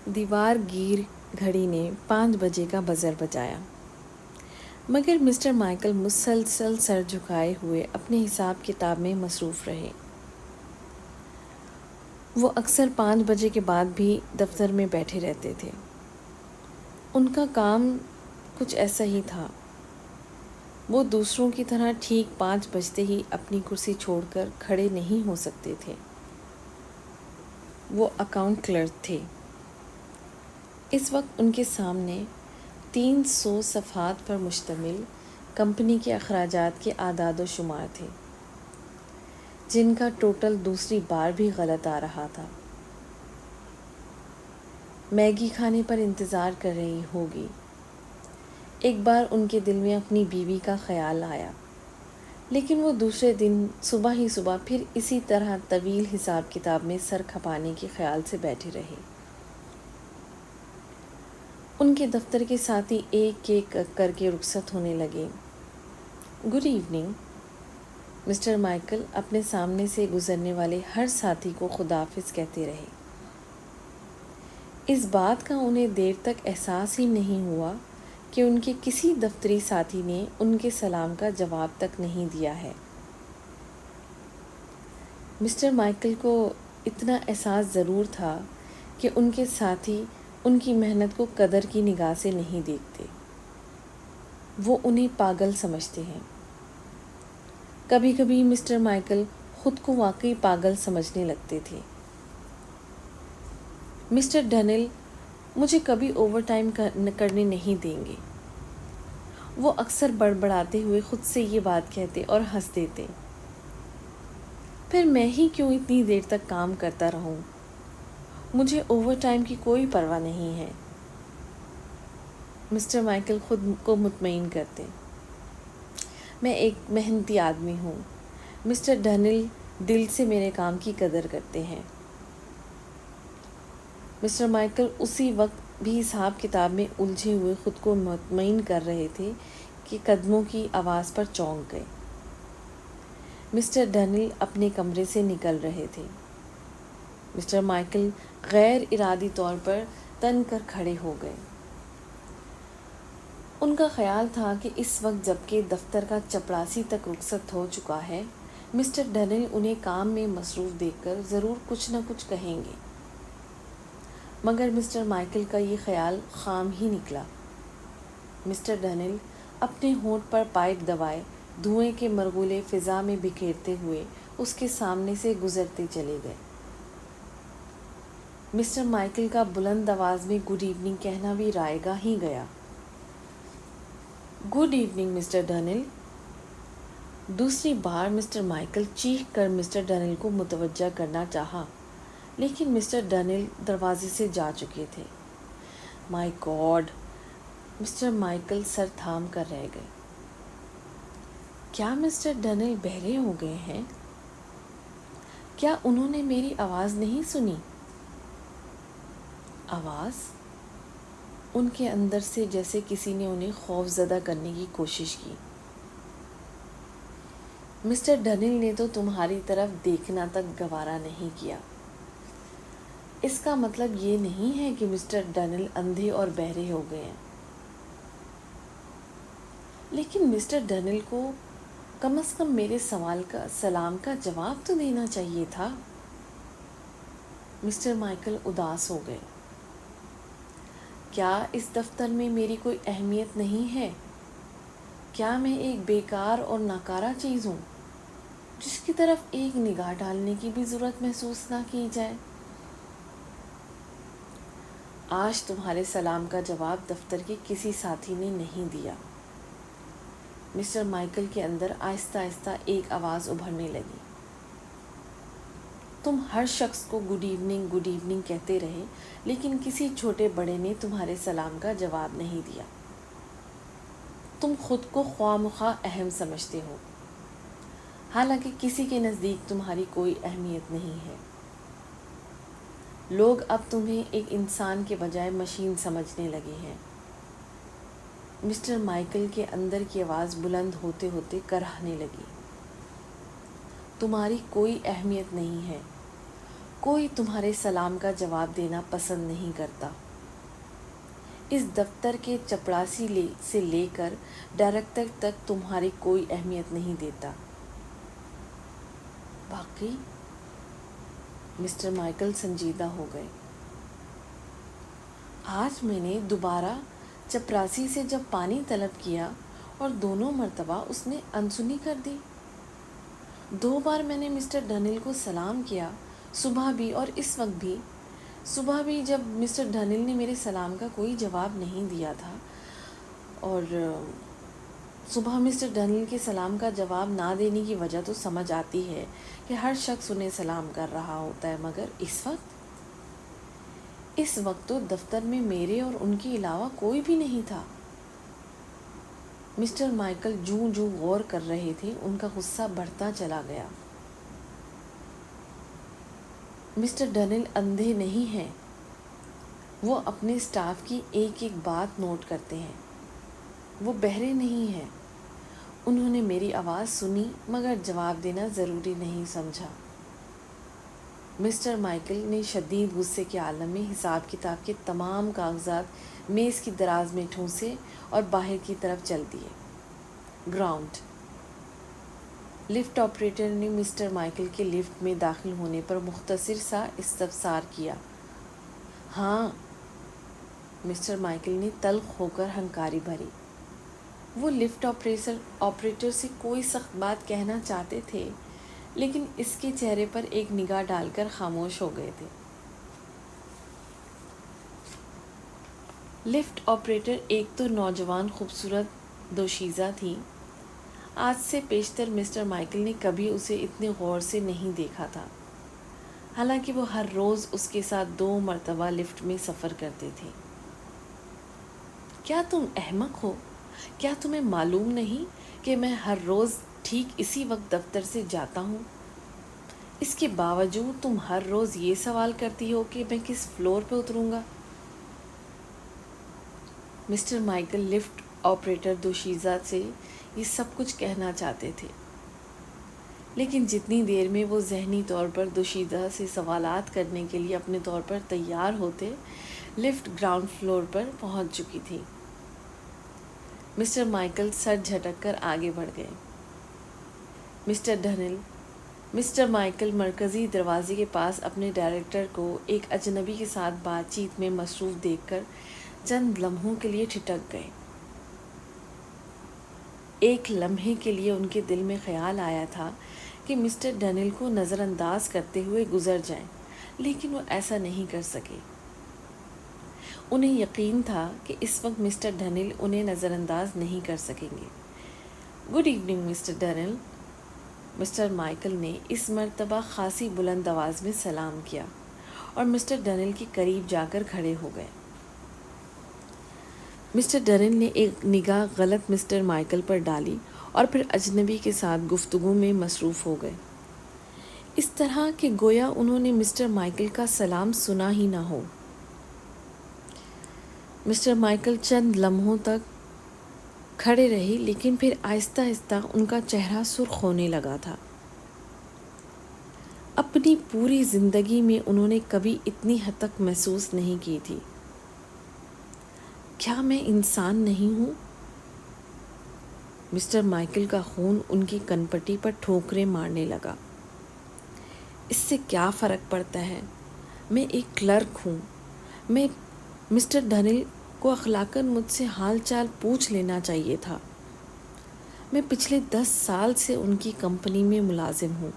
دیوار گیر گھڑی نے 5 بجے کا بزر بجایا، مگر مسٹر مائیکل مسلسل سر جھکائے ہوئے اپنے حساب کتاب میں مصروف رہے۔ وہ اکثر 5 بجے کے بعد بھی دفتر میں بیٹھے رہتے تھے۔ ان کا کام کچھ ایسا ہی تھا۔ وہ دوسروں کی طرح ٹھیک 5 بجتے ہی اپنی کرسی چھوڑ کر کھڑے نہیں ہو سکتے تھے۔ وہ اکاؤنٹ کلرک تھے۔ اس وقت ان کے سامنے 300 صفحات پر مشتمل کمپنی کے اخراجات کے اعداد و شمار تھے، جن کا ٹوٹل دوسری بار بھی غلط آ رہا تھا۔ میگی کھانے پر انتظار کر رہی ہوگی۔ ایک بار ان کے دل میں اپنی بیوی کا خیال آیا، لیکن وہ دوسرے دن صبح ہی صبح پھر اسی طرح طویل حساب کتاب میں سر کھپانے کے خیال سے بیٹھے رہے۔ ان کے دفتر کے ساتھی ایک ایک کر کے رخصت ہونے لگے۔ گڈ ایوننگ، مسٹر مائیکل اپنے سامنے سے گزرنے والے ہر ساتھی کو خداحافظ کہتے رہے۔ اس بات کا انہیں دیر تک احساس ہی نہیں ہوا کہ ان کے کسی دفتری ساتھی نے ان کے سلام کا جواب تک نہیں دیا ہے۔ مسٹر مائیکل کو اتنا احساس ضرور تھا کہ ان کے ساتھی ان کی محنت کو قدر کی نگاہ سے نہیں دیکھتے، وہ انہیں پاگل سمجھتے ہیں۔ کبھی کبھی مسٹر مائیکل خود کو واقعی پاگل سمجھنے لگتے تھے۔ مسٹر ڈنل مجھے کبھی اوور ٹائم کرنے نہیں دیں گے، وہ اکثر بڑبڑاتے ہوئے خود سے یہ بات کہتے اور ہنس دیتے۔ پھر میں ہی کیوں اتنی دیر تک کام کرتا رہوں، مجھے اوور ٹائم کی کوئی پرواہ نہیں ہے۔ مسٹر مائیکل خود کو مطمئن کرتے، میں ایک محنتی آدمی ہوں، مسٹر ڈنل دل سے میرے کام کی قدر کرتے ہیں۔ مسٹر مائیکل اسی وقت بھی حساب کتاب میں الجھے ہوئے خود کو مطمئن کر رہے تھے کہ قدموں کی آواز پر چونک گئے۔ مسٹر ڈنل اپنے کمرے سے نکل رہے تھے۔ مسٹر مائیکل غیر ارادی طور پر تن کر کھڑے ہو گئے۔ ان کا خیال تھا کہ اس وقت جبکہ دفتر کا چپڑاسی تک رخصت ہو چکا ہے، مسٹر ڈنل انہیں کام میں مصروف دیکھ کر ضرور کچھ نہ کچھ کہیں گے، مگر مسٹر مائیکل کا یہ خیال خام ہی نکلا۔ مسٹر ڈنل اپنے ہونٹ پر پائپ دبائے دھوئیں کے مرغولے فضا میں بکھیرتے ہوئے اس کے سامنے سے گزرتے چلے گئے۔ مسٹر مائیکل کا بلند آواز میں گڈ ایوننگ کہنا بھی رائگاں ہی گیا۔ Good evening mister Donnell. دوسری بار مسٹر مائیکل چیخ کر مسٹر ڈنل کو متوجہ کرنا چاہا، لیکن مسٹر ڈنل دروازے سے جا چکے تھے۔ مائی گاڈ! مسٹر مائیکل سر تھام کر رہ گئے۔ کیا مسٹر ڈنل بہرے ہو گئے ہیں؟ کیا انہوں نے میری آواز نہیں سنی؟ آواز؟ ان کے اندر سے جیسے کسی نے انہیں خوف زدہ کرنے کی کوشش کی۔ مسٹر ڈنل نے تو تمہاری طرف دیکھنا تک گوارا نہیں کیا۔ اس کا مطلب یہ نہیں ہے کہ مسٹر ڈنل اندھے اور بہرے ہو گئے ہیں، لیکن مسٹر ڈنل کو کم از کم میرے سلام کا جواب تو دینا چاہیے تھا۔ مسٹر مائیکل اداس ہو گئے۔ کیا اس دفتر میں میری کوئی اہمیت نہیں ہے؟ کیا میں ایک بیکار اور ناکارہ چیز ہوں، جس کی طرف ایک نگاہ ڈالنے کی بھی ضرورت محسوس نہ کی جائے؟ آج تمہارے سلام کا جواب دفتر کے کسی ساتھی نے نہیں دیا۔ مسٹر مائیکل کے اندر آہستہ آہستہ ایک آواز ابھرنے لگی۔ تم ہر شخص کو گڈ ایوننگ کہتے رہے، لیکن کسی چھوٹے بڑے نے تمہارے سلام کا جواب نہیں دیا۔ تم خود کو خواہ مخواہ اہم سمجھتے ہو، حالانکہ کسی کے نزدیک تمہاری کوئی اہمیت نہیں ہے۔ لوگ اب تمہیں ایک انسان کے بجائے مشین سمجھنے لگے ہیں۔ مسٹر مائیکل کے اندر کی آواز بلند ہوتے ہوتے کرہنے لگی۔ تمہاری کوئی اہمیت نہیں ہے، کوئی تمہارے سلام کا جواب دینا پسند نہیں کرتا۔ اس دفتر کے چپڑاسی سے لے کر ڈائریکٹر تک تمہاری کوئی اہمیت نہیں دیتا۔ باقی مسٹر مائیکل سنجیدہ ہو گئے۔ آج میں نے دوبارہ چپراسی سے جب پانی طلب کیا اور دونوں مرتبہ اس نے انسنی کر دی۔ 2 بار میں نے مسٹر ڈنل کو سلام کیا، صبح بھی اور اس وقت بھی۔ صبح بھی جب مسٹر ڈنل نے میرے سلام کا کوئی جواب نہیں دیا تھا، اور صبح مسٹر ڈنل کے سلام کا جواب نہ دینے کی وجہ تو سمجھ آتی ہے کہ ہر شخص انہیں سلام کر رہا ہوتا ہے، مگر اس وقت تو دفتر میں میرے اور ان کے علاوہ کوئی بھی نہیں تھا۔ مسٹر مائیکل جوں غور کر رہے تھے، ان کا غصہ بڑھتا چلا گیا۔ مسٹر ڈنل اندھے نہیں ہیں، وہ اپنے اسٹاف کی ایک ایک بات نوٹ کرتے ہیں، وہ بہرے نہیں ہیں۔ انہوں نے میری آواز سنی مگر جواب دینا ضروری نہیں سمجھا۔ مسٹر مائیکل نے شدید غصے کے عالم میں حساب کتاب کے تمام کاغذات میز کی دراز میں ٹھونسے اور باہر کی طرف چل دیے۔ گراؤنڈ۔ لفٹ آپریٹر نے مسٹر مائیکل کے لفٹ میں داخل ہونے پر مختصر سا استفسار کیا۔ ہاں، مسٹر مائیکل نے تلخ ہو کر ہنکاری بھری۔ وہ لفٹ آپریٹر سے کوئی سخت بات کہنا چاہتے تھے، لیکن اس کے چہرے پر ایک نگاہ ڈال کر خاموش ہو گئے تھے۔ لفٹ آپریٹر ایک تو نوجوان خوبصورت دوشیزہ تھی۔ آج سے پیشتر مسٹر مائیکل نے کبھی اسے اتنے غور سے نہیں دیکھا تھا، حالانکہ وہ ہر روز اس کے ساتھ 2 مرتبہ لفٹ میں سفر کرتے تھے۔ کیا تم احمق ہو؟ کیا تمہیں معلوم نہیں کہ میں ہر روز ٹھیک اسی وقت دفتر سے جاتا ہوں؟ اس کے باوجود تم ہر روز یہ سوال کرتی ہو کہ میں کس فلور پہ اتروں گا؟ مسٹر مائیکل لفٹ آپریٹر دوشیزہ سے یہ سب کچھ کہنا چاہتے تھے، لیکن جتنی دیر میں وہ ذہنی طور پر دوشیزہ سے سوالات کرنے کے لیے اپنے طور پر تیار ہوتے، لفٹ گراؤنڈ فلور پر پہنچ چکی تھی۔ مسٹر مائیکل سر جھٹک کر آگے بڑھ گئے۔ Mister Donnell. مسٹر مائیکل مرکزی دروازے کے پاس اپنے ڈائریکٹر کو ایک اجنبی کے ساتھ بات چیت میں مصروف دیکھ کر چند لمحوں کے لیے ٹھٹک گئے۔ ایک لمحے کے لیے ان کے دل میں خیال آیا تھا کہ مسٹر ڈنل کو نظر انداز کرتے ہوئے گزر جائیں، لیکن وہ ایسا نہیں کر سکے۔ انہیں یقین تھا کہ اس وقت مسٹر ڈنل انہیں نظر انداز نہیں کر سکیں گے۔ Good evening mister Donnell. Mister Michael نے اس مرتبہ خاصی بلند آواز میں سلام کیا اور مسٹر ڈنل کے قریب جا کر کھڑے ہو گئے۔ مسٹر ڈنل نے ایک نگاہ غلط مسٹر مائیکل پر ڈالی اور پھر اجنبی کے ساتھ گفتگو میں مصروف ہو گئے، اس طرح کہ گویا انہوں نے مسٹر مائیکل کا سلام سنا ہی نہ ہو۔ مسٹر مائیکل چند لمحوں تک کھڑے رہے، لیکن پھر آہستہ آہستہ ان کا چہرہ سرخ ہونے لگا تھا۔ اپنی پوری زندگی میں انہوں نے کبھی اتنی حد تک محسوس نہیں کی تھی۔ کیا میں انسان نہیں ہوں؟ مسٹر مائیکل کا خون ان کی کنپٹی پر ٹھوکریں مارنے لگا۔ اس سے کیا فرق پڑتا ہے؟ میں ایک کلرک ہوں۔ میں مسٹر ڈنل کو اخلاقاً مجھ سے حال چال پوچھ لینا چاہیے تھا۔ میں پچھلے 10 سال سے ان کی کمپنی میں ملازم ہوں۔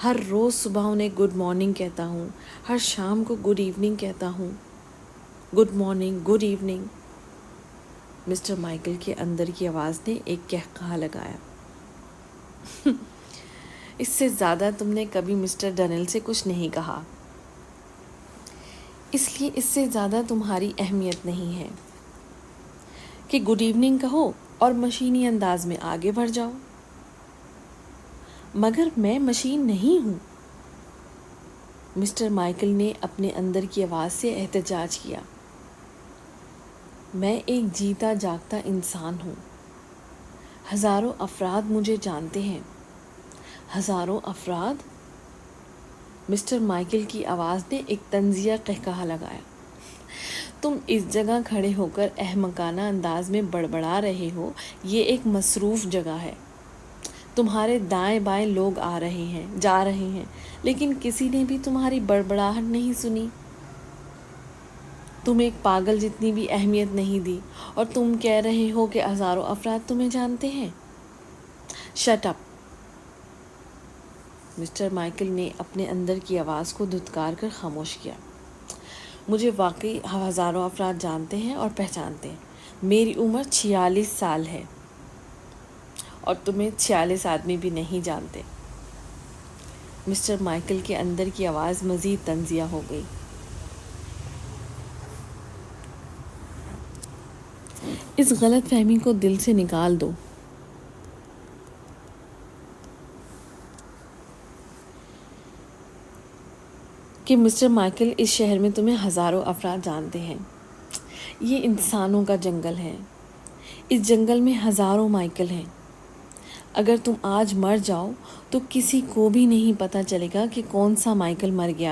ہر روز صبح انہیں گڈ مارننگ کہتا ہوں، ہر شام کو گڈ ایوننگ کہتا ہوں۔ Good morning, good evening. Mister Michael کے اندر کی آواز نے ایک قہقہہ لگایا۔ اس سے زیادہ تم نے کبھی مسٹر ڈنل سے کچھ نہیں کہا، اس لیے اس سے زیادہ تمہاری اہمیت نہیں ہے کہ گڈ ایوننگ کہو اور مشینی انداز میں آگے بڑھ جاؤ۔ مگر میں مشین نہیں ہوں، مسٹر مائیکل نے اپنے اندر کی آواز سے احتجاج کیا۔ میں ایک جیتا جاگتا انسان ہوں۔ ہزاروں افراد مجھے جانتے ہیں۔ ہزاروں افراد؟ مسٹر مائیکل کی آواز نے ایک طنزیہ قہقہا لگایا۔ تم اس جگہ کھڑے ہو کر احمقانہ انداز میں بڑبڑا رہے ہو، یہ ایک مصروف جگہ ہے، تمہارے دائیں بائیں لوگ آ رہے ہیں جا رہے ہیں، لیکن کسی نے بھی تمہاری بڑبڑاہٹ نہیں سنی، تم ایک پاگل جتنی بھی اہمیت نہیں دی، اور تم کہہ رہے ہو کہ ہزاروں افراد تمہیں جانتے ہیں۔ Shut up! مسٹر مائیکل نے اپنے اندر کی آواز کو دھتکار کر خاموش کیا۔ مجھے واقعی ہزاروں افراد جانتے ہیں اور پہچانتے ہیں۔ میری عمر 46 سال ہے اور تمہیں 46 آدمی بھی نہیں جانتے۔ مسٹر مائیکل کے اندر کی آواز مزید طنزیہ ہو گئی۔ اس غلط فہمی کو دل سے نکال دو کہ مسٹر مائیکل اس شہر میں تمہیں ہزاروں افراد جانتے ہیں۔ یہ انسانوں کا جنگل ہے، اس جنگل میں ہزاروں مائیکل ہیں۔ اگر تم آج مر جاؤ تو کسی کو بھی نہیں پتہ چلے گا کہ کون سا مائیکل مر گیا۔